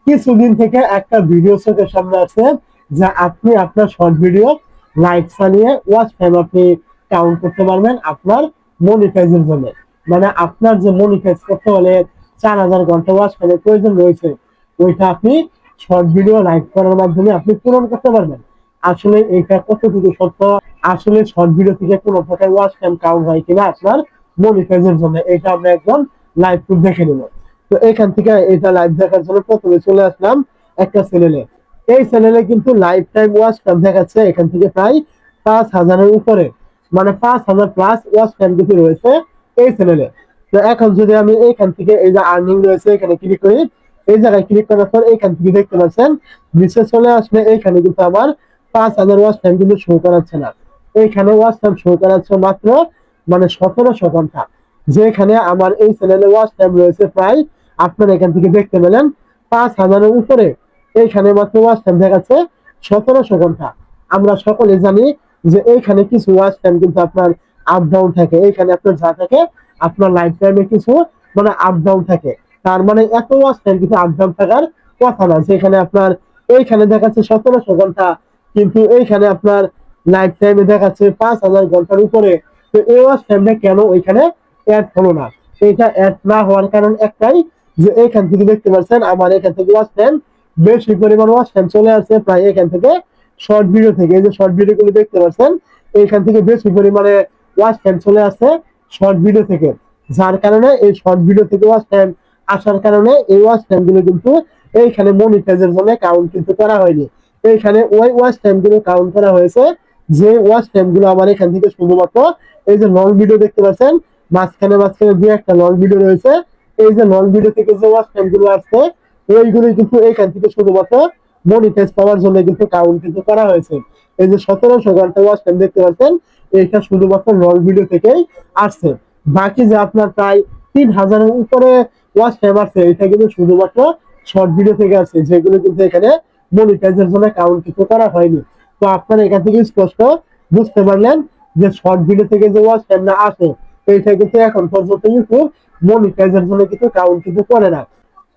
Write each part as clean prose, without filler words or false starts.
কিছুদিন থেকে একটা ভিডিও চোখের সামনে আছে যে আপনি আপনার শর্ট ভিডিও লাইক চালিয়ে ওয়াচ টাইম আপনি কাউন্ট করতে পারবেন আপনার মনিটাইজের জন্য। মানে আপনার যে মনিটাইজ করতে হলে 4000 ঘন্টা ওয়াচ টাইমের প্রয়োজন রয়েছে, ওইটা আপনি শর্ট ভিডিও লাইক করার মাধ্যমে আপনি পূরণ করতে পারবেন। আসলে এটা কতটুকু সত্য, আসলে শর্ট ভিডিও থেকে কোনো প্রকার ওয়াচ টাইম কাউন্ট হয় কিনা আপনার মনিটাইজের জন্য, এটা আমরা একদম লাইভ প্রুফ দেখে নেব। তো এখান থেকে এটা লাইভ দেখার জন্য প্রথমে চলে আসলাম একটা চ্যানেলে। এই চ্যানেলে কিন্তু লাইভ টাইম ওয়াচ টাইম দেখাচ্ছে এখান থেকে প্রায় 5000-এর উপরে, মানে 5000+ ওয়াচ টাইম কিন্তু রয়েছে এই চ্যানেলে। তো এখন যদি আমি এইখান থেকে এই যে আর্নিং রয়েছে এখানে ক্লিক করি, এই জায়গায় ক্লিক করার পর এইখান থেকে দেখতে পাচ্ছেন নিচে চলে আসলে এইখানে কিন্তু আমার 5000 ওয়াচ টাইম কিন্তু শো করাচ্ছে না। এইখানে ওয়াচ টাইম শো করাচ্ছে মাত্র মানে 1700 ঘন্টা, যেখানে আমার এই চ্যানেলে ওয়াচ টাইম রয়েছে প্রায় আপনারা এখান থেকে দেখতে পেলেন 5000-এর উপরে। এইখানে মাত্র ওয়াচ টাইম দেখাচ্ছে 1700 ঘন্টা। আমরা সকলে জানি যে এইখানে কিছু ওয়াচ টাইম কিন্তু আপনার আপ ডাউন থাকে, এইখানে আপনার যা থাকে আপনার লাইফ টাইমে কিছু মানে আপ ডাউন থাকে। তার মানে এত ওয়াচ টাইম কিন্তু আপ ডাউন থাকার কথা না, যেখানে আপনার এইখানে দেখাচ্ছে 1700 ঘন্টা, কিন্তু এইখানে আপনার লাইফ টাইমে দেখাচ্ছে 5000 ঘন্টার উপরে। তো এই ওয়াচ টাইমটা কেন ওইখানে অ্যাড হলো না? এটা অ্যাড না হওয়ার কারণ একটাই, যে এখান থেকে দেখতে পাচ্ছেন আমার এখান থেকে ওয়াচ টাইম বেশি পরিমাণ ওয়াচ টাইম চলে আসছে প্রায় এখান থেকে শর্ট ভিডিও থেকে। এই যে শর্ট ভিডিও গুলো দেখতে পাচ্ছেন এখান থেকে বেশি পরিমাণে ওয়াচ টাইম চলে আসছে শর্ট ভিডিও থেকে, যার কারণে এই শর্ট ভিডিও থেকে ওয়াচ টাইম আসার কারণে এই ওয়াচ টাইম গুলো কিন্তু এইখানে মনিটাইজের জন্য কাউন্ট কিন্তু করা হয়নি। এইখানে ওই ওয়াচ টাইম গুলো কাউন্ট করা হয়েছে যে ওয়াচ টাইম গুলো আমার এখান থেকে শুধুমাত্র এই যে লং ভিডিও দেখতে পাচ্ছেন মাঝখানে মাঝখানে দুই একটা লং ভিডিও রয়েছে, এই যে লং ভিডিও থেকে যে ওয়াচ টাইম গুলো আসছে ওইগুলো কিন্তু এখান থেকে শুধুমাত্র মনিটাইজ পাওয়ার জন্য কিন্তু কাউন্ট কিন্তু করা হয়েছে। এই যে 1700 ঘন্টা ওয়াচ টাইম দেখতে পাচ্ছেন এটা শুধুমাত্র লং ভিডিও থেকেই আসছে। বাকি যে আপনার প্রায় 3000-এর উপরে ওয়াচ টাইম আসছে এটা কিন্তু শুধুমাত্র শর্ট ভিডিও থেকে আসছে, যেগুলো কিন্তু এখানে মনিটাইজের জন্য কাউন্ট কিন্তু করা হয়নি। তো আপনারা এখান থেকে স্পষ্ট বুঝতে পারলেন যে শর্ট ভিডিও থেকে যে ওয়াচ টাইমটা আসে এইটা কিন্তু এখন পর্যন্ত ইউটিউব মনিটাইজের জন্য কিন্তু কাউন্ট কিন্তু করে না।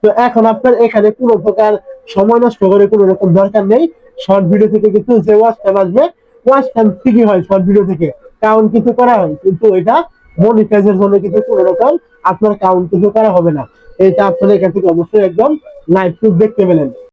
তো এখন আপনার এখানে কোনো প্রকার সময় নষ্ট করে কোনো রকম দরকার নেই। শর্ট ভিডিও থেকে কিন্তু যে ওয়াচ টাইম আসবে ওয়াচ টাইম ঠিকই হয়, শর্ট ভিডিও থেকে কাউন্ট কিন্তু করা হয়, কিন্তু এটা মনিটাইজের জন্য কিন্তু কোনো রকম আপনার কাউন্ট কিন্তু করা হবে না। এটা আপনারা এখান থেকে অবশ্যই একদম লাইভ প্রুফ দেখতে পেলেন।